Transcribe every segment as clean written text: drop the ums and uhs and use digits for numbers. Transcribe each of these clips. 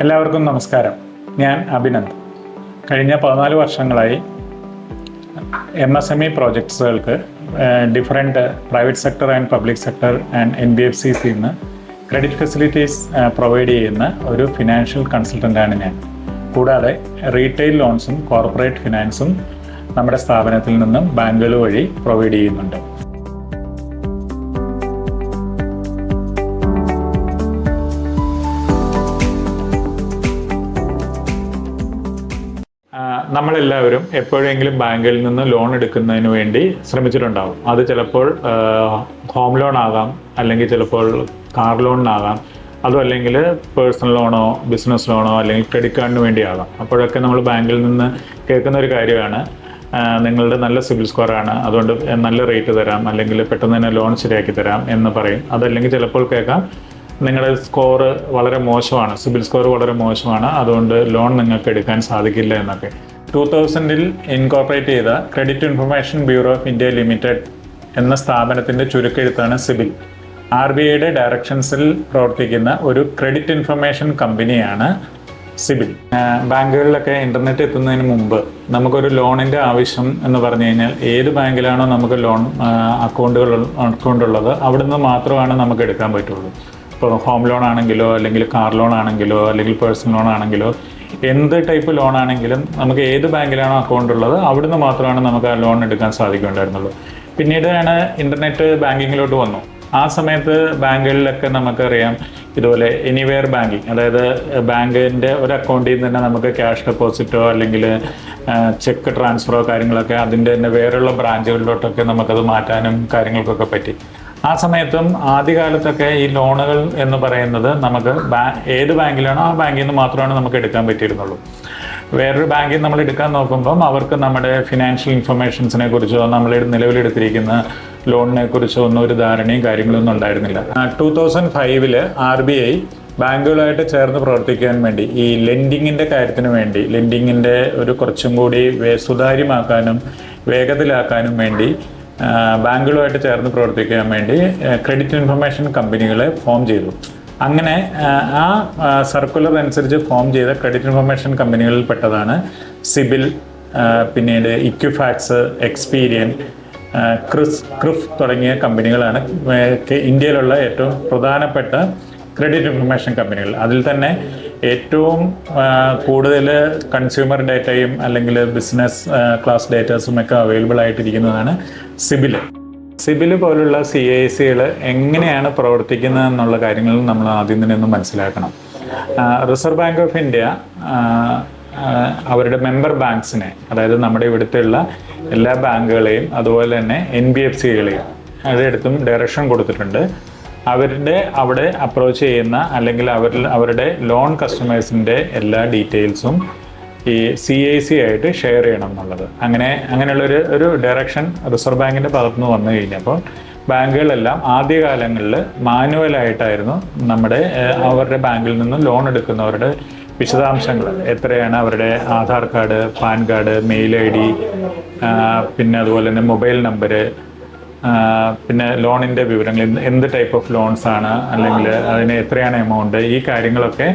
എല്ലാവർക്കും നമസ്കാരം. ഞാൻ അഭിനന്ദ്. കഴിഞ്ഞ 14 വർഷങ്ങളായി MSME പ്രോജക്ട്സുകൾക്ക് different private sector and public sector and NBFCs നിന്ന് ക്രെഡിറ്റ് ഫെസിലിറ്റീസ് പ്രൊവൈഡ് ചെയ്യുന്ന ഒരു ഫിനാൻഷ്യൽ കൺസൾട്ടൻ്റാണ് ഞാൻ. കൂടാതെ റീറ്റെയിൽ ലോൺസും കോർപ്പറേറ്റ് ഫിനാൻസും നമ്മുടെ സ്ഥാപനത്തിൽ നിന്നും ബാങ്കുകൾ വഴി പ്രൊവൈഡ് ചെയ്യുന്നുണ്ട്. നമ്മളെല്ലാവരും എപ്പോഴെങ്കിലും ബാങ്കിൽ നിന്ന് ലോൺ എടുക്കുന്നതിന് വേണ്ടി ശ്രമിച്ചിട്ടുണ്ടാവും. അത് ചിലപ്പോൾ ഹോം ലോൺ ആകാം, അല്ലെങ്കിൽ ചിലപ്പോൾ കാർ ലോണിനാകാം, അതും അല്ലെങ്കിൽ പേഴ്സണൽ ലോണോ ബിസിനസ് ലോണോ അല്ലെങ്കിൽ ക്രെഡിറ്റ് കാർഡിന് വേണ്ടിയാകാം. അപ്പോഴൊക്കെ നമ്മൾ ബാങ്കിൽ നിന്ന് കേൾക്കുന്ന ഒരു കാര്യമാണ്, നിങ്ങളുടെ നല്ല സിബിൽ സ്കോറാണ്, അതുകൊണ്ട് നല്ല റേറ്റ് തരാം, അല്ലെങ്കിൽ പെട്ടെന്ന് തന്നെ ലോൺ ശരിയാക്കി തരാം എന്ന് പറയും. അതല്ലെങ്കിൽ ചിലപ്പോൾ കേൾക്കാം, നിങ്ങളുടെ സ്കോർ വളരെ മോശമാണ്, സിബിൽ സ്കോർ വളരെ മോശമാണ്, അതുകൊണ്ട് ലോൺ നിങ്ങൾക്ക് എടുക്കാൻ സാധിക്കില്ല എന്നൊക്കെ. 2000 ഇൻകോർപ്പറേറ്റ് ചെയ്ത credit information bureau of India limited എന്ന സ്ഥാപനത്തിൻ്റെ ചുരുക്കെഴുത്താണ് സിബിൽ. RBIയുടെ ഡയറക്ഷൻസിൽ പ്രവർത്തിക്കുന്ന ഒരു ക്രെഡിറ്റ് ഇൻഫർമേഷൻ കമ്പനിയാണ് സിബിൽ. ബാങ്കുകളിലൊക്കെ ഇൻ്റർനെറ്റ് എത്തുന്നതിന് മുമ്പ് നമുക്കൊരു ലോണിൻ്റെ ആവശ്യം എന്ന് പറഞ്ഞു കഴിഞ്ഞാൽ ഏത് ബാങ്കിലാണോ നമുക്ക് ലോൺ അക്കൗണ്ടുള്ളത് അവിടുന്ന് മാത്രമാണ് നമുക്ക് എടുക്കാൻ പറ്റുള്ളൂ. ഇപ്പോൾ ഹോം ലോൺ ആണെങ്കിലോ അല്ലെങ്കിൽ കാർ ലോൺ ആണെങ്കിലോ അല്ലെങ്കിൽ പേഴ്സണൽ ലോൺ ആണെങ്കിലോ എന്ത് ടൈപ്പ് ലോൺ ആണെങ്കിലും നമുക്ക് ഏത് ബാങ്കിലാണോ അക്കൗണ്ട് ഉള്ളത് അവിടുന്ന് മാത്രമാണ് നമുക്ക് ആ ലോൺ എടുക്കാൻ സാധിക്കുന്നുണ്ടായിരുന്നുള്ളൂ. പിന്നീടാണ് ഇൻ്റർനെറ്റ് ബാങ്കിങ്ങിലോട്ട് വന്നു. ആ സമയത്ത് ബാങ്കുകളിലൊക്കെ നമുക്കറിയാം ഇതുപോലെ എനിവെയർ ബാങ്കിങ്, അതായത് ബാങ്കിൻ്റെ ഒരു അക്കൗണ്ടിൽ നിന്ന് തന്നെ നമുക്ക് ക്യാഷ് ഡെപ്പോസിറ്റോ അല്ലെങ്കിൽ ചെക്ക് ട്രാൻസ്ഫറോ കാര്യങ്ങളൊക്കെ അതിൻ്റെ തന്നെ വേറെയുള്ള ബ്രാഞ്ചുകളിലോട്ടൊക്കെ നമുക്കത് മാറ്റാനും കാര്യങ്ങൾക്കൊക്കെ പറ്റി. ആ സമയത്തും ആദ്യകാലത്തൊക്കെ ഈ ലോണുകൾ എന്ന് പറയുന്നത് നമുക്ക് ഏത് ബാങ്കിലാണോ ആ ബാങ്കിൽ നിന്ന് മാത്രമാണ് നമുക്ക് എടുക്കാൻ പറ്റിയിരുന്നുള്ളൂ. വേറൊരു ബാങ്കിൽ നമ്മൾ എടുക്കാൻ നോക്കുമ്പം അവർക്ക് നമ്മുടെ ഫിനാൻഷ്യൽ ഇൻഫർമേഷൻസിനെ കുറിച്ചോ നമ്മൾ നിലവിലെടുത്തിരിക്കുന്ന ലോണിനെ കുറിച്ചോ ഒന്നും ഒരു ധാരണയും കാര്യങ്ങളൊന്നും ഉണ്ടായിരുന്നില്ല. 2005 RBI ബാങ്കുകളായിട്ട് ചേർന്ന് പ്രവർത്തിക്കാൻ വേണ്ടി ഈ ലെൻഡിങ്ങിൻ്റെ കാര്യത്തിന് വേണ്ടി, ലെൻഡിങ്ങിൻ്റെ ഒരു കുറച്ചും കൂടി സുതാര്യമാക്കാനും വേഗത്തിലാക്കാനും വേണ്ടി ബാങ്കുകളുമായിട്ട് ചേർന്ന് പ്രവർത്തിക്കാൻ വേണ്ടി ക്രെഡിറ്റ് ഇൻഫർമേഷൻ കമ്പനികളെ ഫോം ചെയ്തു. അങ്ങനെ ആ സർക്കുലർ അനുസരിച്ച് ഫോം ചെയ്ത ക്രെഡിറ്റ് ഇൻഫർമേഷൻ കമ്പനികളിൽ പെട്ടതാണ് സിബിൽ, പിന്നീട് ഇക്വിഫാക്സ്, എക്സ്പീരിയൻ, ക്രിഫ് തുടങ്ങിയ കമ്പനികളാണ് ഇന്ത്യയിലുള്ള ഏറ്റവും പ്രധാനപ്പെട്ട ക്രെഡിറ്റ് ഇൻഫർമേഷൻ കമ്പനികൾ. അതിൽ തന്നെ ഏറ്റവും കൂടുതൽ കൺസ്യൂമർ ഡേറ്റയും അല്ലെങ്കിൽ ബിസിനസ് ക്ലാസ് ഡേറ്റാസും ഒക്കെ അവൈലബിൾ ആയിട്ടിരിക്കുന്നതാണ് സിബിൽ. സിബിൽ പോലുള്ള CICകൾ എങ്ങനെയാണ് പ്രവർത്തിക്കുന്നത് എന്നുള്ള കാര്യങ്ങൾ നമ്മൾ ആദ്യം തന്നെ ഒന്ന് മനസ്സിലാക്കണം. റിസർവ് ബാങ്ക് ഓഫ് ഇന്ത്യ അവരുടെ മെമ്പർ ബാങ്ക്സിനെ, അതായത് നമ്മുടെ ഇവിടുത്തെയുള്ള എല്ലാ ബാങ്കുകളെയും അതുപോലെ തന്നെ NBFCകളെയും അതെടുത്തും ഡയറക്ഷൻ കൊടുത്തിട്ടുണ്ട്. അവിടെ അപ്രോച്ച് ചെയ്യുന്ന അല്ലെങ്കിൽ അവരുടെ ലോൺ കസ്റ്റമേഴ്സിൻ്റെ എല്ലാ ഡീറ്റെയിൽസും ഈ CIC ആയിട്ട് ഷെയർ ചെയ്യണം എന്നുള്ളത്. അങ്ങനെയുള്ളൊരു ഡയറക്ഷൻ റിസർവ് ബാങ്കിൻ്റെ ഭാഗത്തുനിന്ന് വന്നു കഴിഞ്ഞപ്പോൾ ബാങ്കുകളെല്ലാം ആദ്യകാലങ്ങളിൽ മാനുവലായിട്ടായിരുന്നു അവരുടെ ബാങ്കിൽ നിന്ന് ലോൺ എടുക്കുന്നവരുടെ വിശദാംശങ്ങൾ എത്രയാണ്, അവരുടെ Aadhaar card, PAN card, mail ID, പിന്നെ അതുപോലെ തന്നെ മൊബൈൽ നമ്പർ, പിന്നെ ലോണിൻ്റെ വിവരങ്ങൾ, എന്ത് ടൈപ്പ് ഓഫ് ലോൺസ് ആണ്, അല്ലെങ്കിൽ അതിന് എത്രയാണ് എമൗണ്ട്, ഈ കാര്യങ്ങളൊക്കെ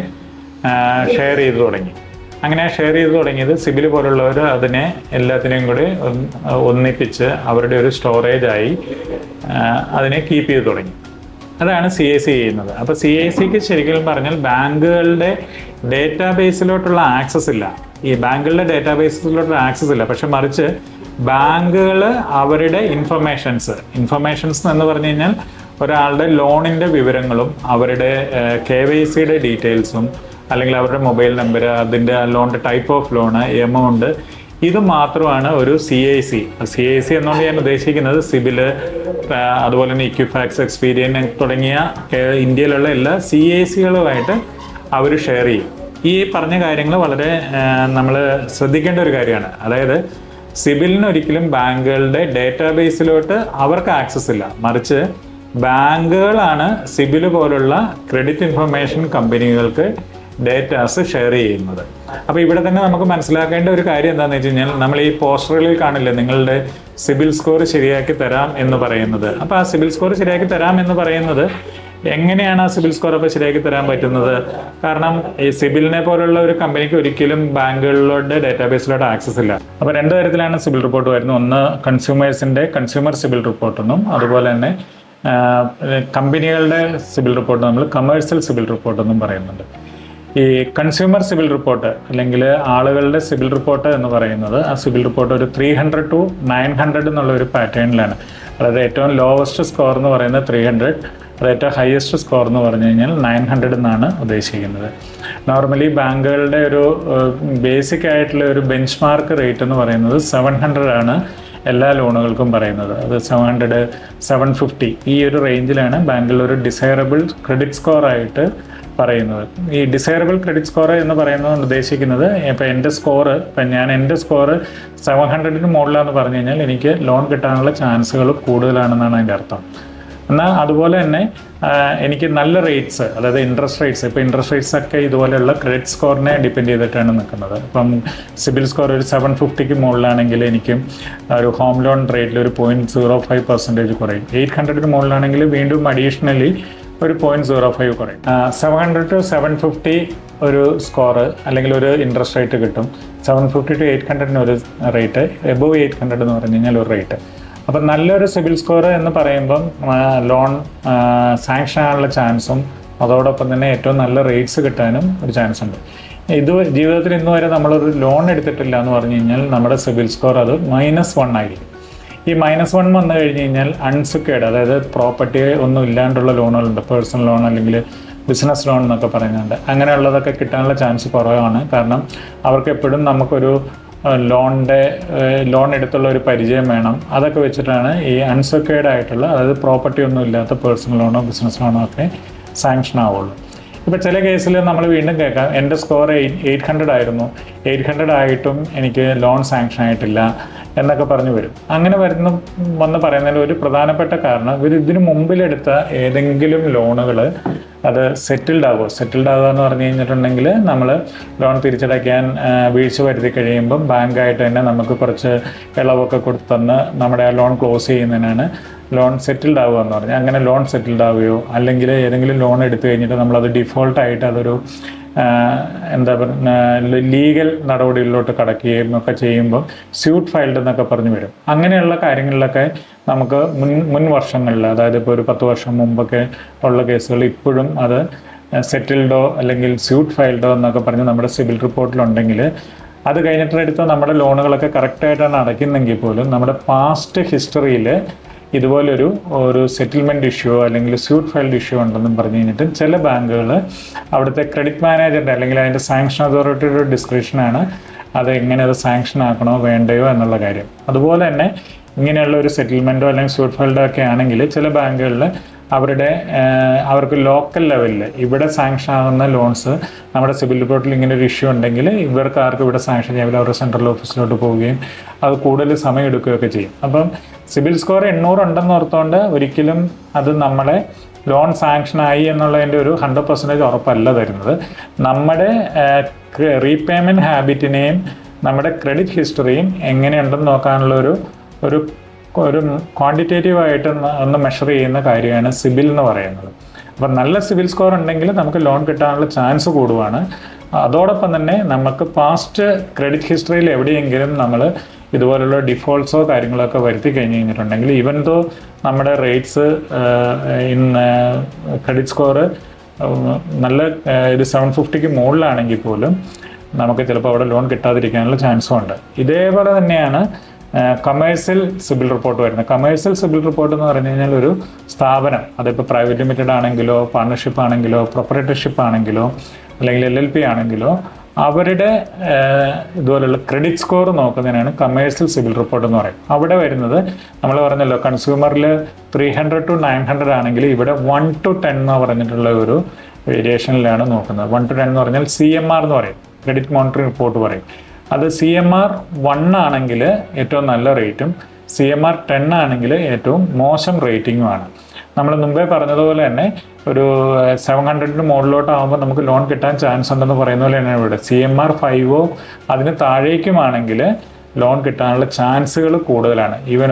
ഷെയർ ചെയ്ത് തുടങ്ങി. അങ്ങനെ ഷെയർ ചെയ്ത് തുടങ്ങിയത് സിബിൽ പോലുള്ളവർ അതിനെ എല്ലാത്തിനെയും കൂടി ഒന്നിപ്പിച്ച് അവരുടെ ഒരു സ്റ്റോറേജായി അതിനെ കീപ്പ് ചെയ്ത് തുടങ്ങി. അതാണ് CIC ചെയ്യുന്നത്. അപ്പോൾ CICക്ക് ശരിക്കും പറഞ്ഞാൽ ബാങ്കുകളുടെ ഡേറ്റാബേസിലോട്ടുള്ള ആക്സസ് ഇല്ല. ഈ ബാങ്കുകളുടെ ഡേറ്റാബേസിലോട്ടുള്ള ആക്സസ് ഇല്ല. പക്ഷെ മറിച്ച് ബാങ്കുകൾ അവരുടെ ഇൻഫർമേഷൻസ് എന്ന് പറഞ്ഞു കഴിഞ്ഞാൽ ഒരാളുടെ ലോണിൻ്റെ വിവരങ്ങളും അവരുടെ KYCയുടെ ഡീറ്റെയിൽസും അല്ലെങ്കിൽ അവരുടെ മൊബൈൽ നമ്പർ, അതിൻ്റെ ലോണിൻ്റെ ടൈപ്പ് ഓഫ് ലോണ്, എമൗണ്ട്, ഇത് മാത്രമാണ് ഒരു CIC എന്നുകൊണ്ട് ഞാൻ ഉദ്ദേശിക്കുന്നത് സിബിൽ, അതുപോലെ തന്നെ ഇക്വിഫാക്സ്, എക്സ്പീരിയൻ തുടങ്ങിയ ഇന്ത്യയിലുള്ള എല്ലാ CICകളുമായിട്ട് അവർ ഷെയർ ചെയ്യും. ഈ പറഞ്ഞ കാര്യങ്ങൾ വളരെ നമ്മൾ ശ്രദ്ധിക്കേണ്ട ഒരു കാര്യമാണ്. അതായത് സിബിലിന് ഒരിക്കലും ബാങ്കുകളുടെ ഡേറ്റാബേസിലോട്ട് അവർക്ക് ആക്സസ് ഇല്ല. മറിച്ച് ബാങ്കുകളാണ് സിബിൽ പോലുള്ള ക്രെഡിറ്റ് ഇൻഫർമേഷൻ കമ്പനികൾക്ക് ഡേറ്റാസ് ഷെയർ ചെയ്യുന്നത്. അപ്പോൾ ഇവിടെ തന്നെ നമുക്ക് മനസ്സിലാക്കേണ്ട ഒരു കാര്യം എന്താണെന്ന് വെച്ച് കഴിഞ്ഞാൽ, നമ്മൾ ഈ പോസ്റ്ററുകളിൽ കാണില്ലേ നിങ്ങളുടെ സിബിൽ സ്കോർ ശരിയാക്കി തരാം എന്ന് പറയുന്നത്. അപ്പോൾ ആ സിബിൽ സ്കോർ ശരിയാക്കി തരാം എന്ന് പറയുന്നത് എങ്ങനെയാണ് ആ സിബിൽ സ്കോർ അപ്പോൾ ശരിയാക്കി തരാൻ പറ്റുന്നത്? കാരണം ഈ സിബിലിനെ പോലുള്ള ഒരു കമ്പനിക്ക് ഒരിക്കലും ബാങ്കുകളുടെ ഡേറ്റാബേസിലോട്ട് ആക്സസ് ഇല്ല. അപ്പോൾ രണ്ട് തരത്തിലാണ് സിബിൽ റിപ്പോർട്ട് വരുന്നത്. ഒന്ന് കൺസ്യൂമർ സിബിൽ റിപ്പോർട്ടെന്നും അതുപോലെ തന്നെ കമ്പനികളുടെ സിബിൽ റിപ്പോർട്ട് നമ്മൾ കമേഴ്സ്യൽ സിബിൽ റിപ്പോർട്ടെന്നും പറയുന്നുണ്ട്. ഈ കൺസ്യൂമർ സിബിൽ റിപ്പോർട്ട് അല്ലെങ്കിൽ ആളുകളുടെ സിബിൽ റിപ്പോർട്ട് എന്ന് പറയുന്നത്, ആ സിബിൽ റിപ്പോർട്ട് ഒരു 300 to 900 എന്നുള്ള ഒരു പാറ്റേണിലാണ്. അതായത് ഏറ്റവും ലോവസ്റ്റ് സ്കോർ എന്ന് പറയുന്നത് 300, അത് ഏറ്റവും ഹയസ്റ്റ് സ്കോർ എന്ന് പറഞ്ഞു കഴിഞ്ഞാൽ 900 എന്നാണ് ഉദ്ദേശിക്കുന്നത്. നോർമലി ബാങ്കുകളുടെ ഒരു ബേസിക് ആയിട്ടുള്ള ഒരു ബെഞ്ച് മാർക്ക് റേറ്റ് എന്ന് പറയുന്നത് 700 ആണ് എല്ലാ ലോണുകൾക്കും പറയുന്നത്. അത് 700, 750 ഈ ഒരു റേഞ്ചിലാണ് ബാങ്കുകൾ ഒരു ഡിസൈറബിൾ ക്രെഡിറ്റ് സ്കോർ ആയിട്ട് പറയുന്നത്. ഈ ഡിസൈറബിൾ ക്രെഡിറ്റ് സ്കോർ എന്ന് പറയുന്നത് ഉദ്ദേശിക്കുന്നത്, ഇപ്പോൾ എൻ്റെ സ്കോർ 700-ന് മുകളിലാണെന്ന് പറഞ്ഞു കഴിഞ്ഞാൽ എനിക്ക് ലോൺ കിട്ടാനുള്ള ചാൻസുകൾ കൂടുതലാണെന്നാണ് അതിൻ്റെ അർത്ഥം. എന്നാൽ അതുപോലെ തന്നെ എനിക്ക് നല്ല റേറ്റ്സ്, അതായത് ഇൻട്രസ്റ്റ് റേറ്റ്സ് ഒക്കെ ഇതുപോലെയുള്ള ക്രെഡിറ്റ് സ്കോറിനെ ഡിപ്പെൻഡ് ചെയ്തിട്ടാണ് നിൽക്കുന്നത്. ഇപ്പം സിബിൽ സ്കോർ ഒരു 750-ക്ക് മുകളിലാണെങ്കിൽ എനിക്ക് ഒരു ഹോം ലോൺ റേറ്റിൽ ഒരു 0.05% കുറയും. 800-ന് മുകളിലാണെങ്കിൽ വീണ്ടും അഡീഷണലി ഒരു 0.05 കുറയും. 700 to 750 ഒരു സ്കോർ അല്ലെങ്കിൽ ഒരു ഇൻട്രസ്റ്റ് റേറ്റ് കിട്ടും. 750 to 800 ഒരു റേറ്റ്, എബോവ് 800 എന്ന് പറഞ്ഞു കഴിഞ്ഞാൽ ഒരു റേറ്റ്. അപ്പം നല്ലൊരു സിബിൽ സ്കോർ എന്ന് പറയുമ്പം ലോൺ സാങ്ഷൻ ആകാനുള്ള ചാൻസും അതോടൊപ്പം തന്നെ ഏറ്റവും നല്ല റേറ്റ്സ് കിട്ടാനും ഒരു ചാൻസ് ഉണ്ട്. ജീവിതത്തിൽ ഇന്ന് വരെ നമ്മളൊരു ലോൺ എടുത്തിട്ടില്ല എന്ന് പറഞ്ഞു കഴിഞ്ഞാൽ നമ്മുടെ സിബിൽ സ്കോർ അത് -1 ആയിരിക്കും. ഈ -1 വന്നു കഴിഞ്ഞ് കഴിഞ്ഞാൽ അൺസെക്യൂർഡ്, അതായത് പ്രോപ്പർട്ടി ഒന്നും ഇല്ലാണ്ടുള്ള ലോണുകളുണ്ട്, പേഴ്സണൽ ലോൺ അല്ലെങ്കിൽ ബിസിനസ് ലോൺ എന്നൊക്കെ പറയുന്നുണ്ട്. അങ്ങനെയുള്ളതൊക്കെ കിട്ടാനുള്ള ചാൻസ് കുറവാണ്. കാരണം അവർക്ക് എപ്പോഴും നമുക്കൊരു ലോൺ എടുത്തുള്ള ഒരു പരിചയം വേണം. അതൊക്കെ വെച്ചിട്ടാണ് ഈ അൺസെക്യൂർഡ് ആയിട്ടുള്ള, അതായത് പ്രോപ്പർട്ടി ഒന്നും ഇല്ലാത്ത പേഴ്സണൽ ലോണോ ബിസിനസ് ലോണോ ഒക്കെ സാങ്ഷൻ ആവുള്ളൂ. ഇപ്പോൾ ചില കേസിൽ നമ്മൾ വീണ്ടും കേൾക്കാം, എൻ്റെ സ്കോർ 800 ആയിരുന്നു, 800 ആയിട്ടും എനിക്ക് ലോൺ സാങ്ഷൻ ആയിട്ടില്ല എന്നൊക്കെ പറഞ്ഞു വരും. അങ്ങനെ വന്ന് പറയുന്നതിൽ ഒരു പ്രധാനപ്പെട്ട കാരണം, ഇതിനു മുമ്പിലെടുത്ത ഏതെങ്കിലും ലോണുകൾ അത് സെറ്റിൽഡ് ആകുക എന്ന് പറഞ്ഞു കഴിഞ്ഞിട്ടുണ്ടെങ്കിൽ നമ്മൾ ലോൺ തിരിച്ചടയ്ക്കാൻ വീഴ്ച വരുത്തി കഴിയുമ്പം ബാങ്കായിട്ട് തന്നെ നമുക്ക് കുറച്ച് ഇളവൊക്കെ കൊടുത്തന്ന് നമ്മുടെ ആ ലോൺ ക്ലോസ് ചെയ്യുന്നതിനാണ് ലോൺ സെറ്റിൽഡ് ആവുക എന്ന് പറഞ്ഞാൽ. അങ്ങനെ ലോൺ സെറ്റിൽഡ് ആവുകയോ അല്ലെങ്കിൽ ഏതെങ്കിലും ലോൺ എടുത്തു കഴിഞ്ഞിട്ട് നമ്മളത് ഡിഫോൾട്ടായിട്ട് അതൊരു ലീഗൽ നടപടികളിലോട്ട് കടക്കുകയും ഒക്കെ ചെയ്യുമ്പോൾ സ്യൂട്ട് ഫയൽഡ് എന്നൊക്കെ പറഞ്ഞു വരും. അങ്ങനെയുള്ള കാര്യങ്ങളിലൊക്കെ നമുക്ക് മുൻ വർഷങ്ങളിൽ, അതായത് ഇപ്പോൾ ഒരു 10 വർഷം മുമ്പൊക്കെ ഉള്ള കേസുകൾ ഇപ്പോഴും അത് സെറ്റിൽഡോ അല്ലെങ്കിൽ സ്യൂട്ട് ഫയൽഡോ എന്നൊക്കെ പറഞ്ഞ് നമ്മുടെ സിബിൽ റിപ്പോർട്ടിലുണ്ടെങ്കിൽ, അത് കഴിഞ്ഞിട്ടെടുത്ത നമ്മുടെ ലോണുകളൊക്കെ കറക്റ്റായിട്ടാണ് അടയ്ക്കുന്നെങ്കിൽ പോലും നമ്മുടെ പാസ്റ്റ് ഹിസ്റ്ററിയിൽ ഇതുപോലൊരു സെറ്റിൽമെൻറ്റ് ഇഷ്യൂ അല്ലെങ്കിൽ സ്യൂട്ട് ഫയൽഡ് ഇഷ്യൂ ഉണ്ടെന്നും പറഞ്ഞു കഴിഞ്ഞിട്ട് ചില ബാങ്കുകൾ അവിടുത്തെ ക്രെഡിറ്റ് മാനേജറിൻ്റെ അല്ലെങ്കിൽ അതിൻ്റെ സാങ്ഷൻ അതോറിറ്റിയുടെ ഡിസ്ക്രിപ്ഷനാണ് അത് എങ്ങനെ അത് സാങ്ഷൻ ആക്കണോ വേണ്ടയോ എന്നുള്ള കാര്യം. അതുപോലെ തന്നെ ഇങ്ങനെയുള്ള ഒരു സെറ്റിൽമെൻറ്റോ അല്ലെങ്കിൽ സ്യൂട്ട് ഫയൽഡോ ഒക്കെ ആണെങ്കിൽ ചില ബാങ്കുകളിൽ അവർക്ക് ലോക്കൽ ലെവലിൽ ഇവിടെ സാങ്ഷൻ ആകുന്ന ലോൺസ് നമ്മുടെ സിബിൽ റിപ്പോർട്ടിൽ ഇങ്ങനെ ഒരു ഇഷ്യൂ ഉണ്ടെങ്കിൽ ഇവർക്ക് ആർക്കും ഇവിടെ സാങ്ഷൻ ചെയ്യാൻ അവരുടെ സെൻട്രൽ ഓഫീസിലോട്ട് പോവുകയും അത് കൂടുതൽ സമയം എടുക്കുകയൊക്കെ ചെയ്യും. അപ്പം സിബിൽ സ്കോർ 800 ഉണ്ടെന്ന് ഓർത്തുകൊണ്ട് ഒരിക്കലും അത് നമ്മളെ ലോൺ സാങ്ഷൻ ആയി എന്നുള്ളതിൻ്റെ ഒരു 100% ഉറപ്പല്ല തരുന്നത്. നമ്മുടെ റീപേയ്മെൻറ്റ് ഹാബിറ്റിനെയും നമ്മുടെ ക്രെഡിറ്റ് ഹിസ്റ്ററിയും എങ്ങനെയുണ്ടെന്ന് നോക്കാനുള്ള ഒരു ക്വാണ്ടിറ്റേറ്റീവായിട്ട് ഒന്ന് മെഷർ ചെയ്യുന്ന കാര്യമാണ് സിബിൽ എന്ന് പറയുന്നത്. അപ്പം നല്ല സിബിൽ സ്കോർ ഉണ്ടെങ്കിൽ നമുക്ക് ലോൺ കിട്ടാനുള്ള ചാൻസ് കൂടുവാണ്. അതോടൊപ്പം തന്നെ നമുക്ക് പാസ്റ്റ് ക്രെഡിറ്റ് ഹിസ്റ്ററിയിൽ എവിടെയെങ്കിലും നമ്മൾ ഇതുപോലുള്ള ഡിഫോൾട്ട്സോ കാര്യങ്ങളൊക്കെ വരുത്തി കഴിഞ്ഞ് കഴിഞ്ഞിട്ടുണ്ടെങ്കിൽ, ഈവൻ ദോ നമ്മുടെ റേറ്റ്സ് ക്രെഡിറ്റ് സ്കോർ നല്ല 750-ക്ക് മുകളിലാണെങ്കിൽ പോലും നമുക്ക് ചിലപ്പോൾ അവിടെ ലോൺ കിട്ടാതിരിക്കാനുള്ള ചാൻസും ഉണ്ട്. ഇതേപോലെ തന്നെയാണ് കമേഴ്സ്യൽ സിബിൽ റിപ്പോർട്ട് വരുന്നത്. കമേഴ്സ്യൽ സിബിൽ റിപ്പോർട്ട് എന്ന് പറഞ്ഞു കഴിഞ്ഞാൽ ഒരു സ്ഥാപനം, അതിപ്പോൾ പ്രൈവറ്റ് ലിമിറ്റഡ് ആണെങ്കിലോ പാർട്ണർഷിപ്പ് ആണെങ്കിലോ പ്രൊപ്പറേറ്റർഷിപ്പ് ആണെങ്കിലോ അല്ലെങ്കിൽ LLP ആണെങ്കിലോ അവരുടെ ഇതുപോലുള്ള ക്രെഡിറ്റ് സ്കോർ നോക്കുന്നതിനാണ് കമേഴ്സ്യൽ സിബിൽ റിപ്പോർട്ട് എന്ന് പറയും. അവിടെ വരുന്നത് നമ്മൾ പറഞ്ഞല്ലോ, കൺസ്യൂമറിൽ 300 to 900 ആണെങ്കിൽ ഇവിടെ 1 to 10 എന്ന് പറഞ്ഞിട്ടുള്ള ഒരു വേരിയേഷനിലാണ് നോക്കുന്നത്. 1 to 10 എന്ന് പറഞ്ഞാൽ CMR എന്ന് പറയും, ക്രെഡിറ്റ് മോണിറ്ററിംഗ് റിപ്പോർട്ട് പറയും. അത് CMR 1 ആണെങ്കിൽ ഏറ്റവും നല്ല റേറ്റും CMR 10 ആണെങ്കിൽ ഏറ്റവും മോശം റേറ്റിംഗുമാണ്. നമ്മൾ മുമ്പേ പറഞ്ഞതുപോലെ തന്നെ ഒരു 700-ന് മുകളിലോട്ടാകുമ്പോൾ നമുക്ക് ലോൺ കിട്ടാൻ ചാൻസ് ഉണ്ടെന്ന് പറയുന്ന പോലെ തന്നെ ഇവിടെ CMR 5 അതിന് താഴേക്കുമാണെങ്കിൽ ലോൺ കിട്ടാനുള്ള ചാൻസുകൾ കൂടുതലാണ്. ഈവൻ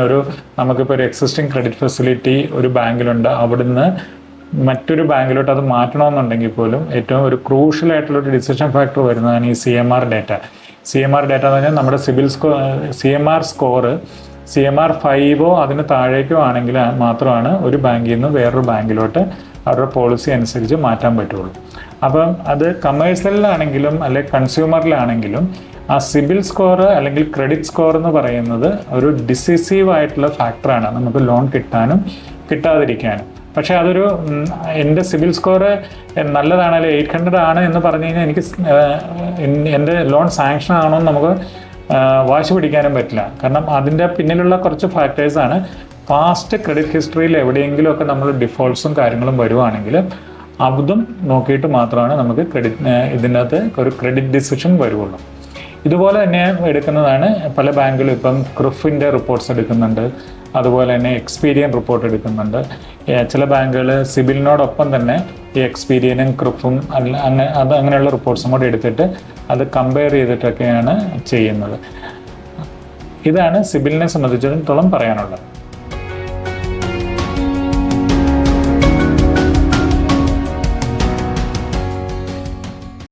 നമുക്കിപ്പോൾ ഒരു എക്സിസ്റ്റിംഗ് ക്രെഡിറ്റ് ഫെസിലിറ്റി ഒരു ബാങ്കിലുണ്ട്, അവിടുന്ന് മറ്റൊരു ബാങ്കിലോട്ട് അത് മാറ്റണമെന്നുണ്ടെങ്കിൽ പോലും ഏറ്റവും ഒരു ക്രൂഷ്യൽ ആയിട്ടുള്ളൊരു ഡിസിഷൻ ഫാക്ടർ വരുന്നതാണ് ഈ CMR ഡാറ്റ. CMR ഡാറ്റ എന്ന് പറഞ്ഞാൽ നമ്മുടെ സിബിൽ CMR സ്കോർ CMR 5 അതിന് താഴേക്കോ ആണെങ്കിൽ മാത്രമാണ് ഒരു ബാങ്കിൽ നിന്ന് വേറൊരു ബാങ്കിലോട്ട് അവരുടെ പോളിസി അനുസരിച്ച് മാറ്റാൻ പറ്റുള്ളൂ. അപ്പം അത് കമേഴ്ഷ്യലിലാണെങ്കിലും അല്ലെങ്കിൽ കൺസ്യൂമറിലാണെങ്കിലും ആ സിബിൽ സ്കോർ അല്ലെങ്കിൽ ക്രെഡിറ്റ് സ്കോർ എന്ന് പറയുന്നത് ഒരു ഡിസിസീവ് ആയിട്ടുള്ള ഫാക്ടറാണ് നമുക്ക് ലോൺ കിട്ടാനും കിട്ടാതിരിക്കാനും. പക്ഷേ അതൊരു എൻ്റെ സിബിൽ സ്കോർ നല്ലതാണ്, അല്ലെങ്കിൽ 800 ആണ് എന്ന് പറഞ്ഞു കഴിഞ്ഞാൽ എനിക്ക് എൻ്റെ ലോൺ സാങ്ഷൻ ആണോ എന്ന് നമുക്ക് വാശി പിടിക്കാനും പറ്റില്ല. കാരണം അതിൻ്റെ പിന്നിലുള്ള കുറച്ച് ഫാക്ടേഴ്സാണ്. പാസ്റ്റ് ക്രെഡിറ്റ് ഹിസ്റ്ററിയിൽ എവിടെയെങ്കിലുമൊക്കെ നമ്മൾ ഡിഫോൾട്ട്സും കാര്യങ്ങളും വരുവാണെങ്കിൽ അതും നോക്കിയിട്ട് മാത്രമാണ് നമുക്ക് ഇതിനകത്ത് ഒരു ക്രെഡിറ്റ് ഡിസിഷൻ വരുള്ളൂ. ഇതുപോലെ തന്നെ എടുക്കുന്നതാണ് പല ബാങ്കുകളും. ഇപ്പം ക്രിഫിൻ്റെ റിപ്പോർട്ട്സ് എടുക്കുന്നുണ്ട്, അതുപോലെ തന്നെ എക്സ്പീരിയൻ റിപ്പോർട്ട് എടുക്കുന്നുണ്ട്. ചില ബാങ്കുകൾ സിബിലിനോടൊപ്പം തന്നെ ഈ എക്സ്പീരിയനും ക്രിഫും അങ്ങനെയുള്ള റിപ്പോർട്ട്സും കൂടെ എടുത്തിട്ട് അത് കമ്പയർ ചെയ്തിട്ടൊക്കെയാണ് ചെയ്യുന്നത്. ഇതാണ് സിബിലിനെ സംബന്ധിച്ചിടത്തോളം പറയാനുള്ളത്.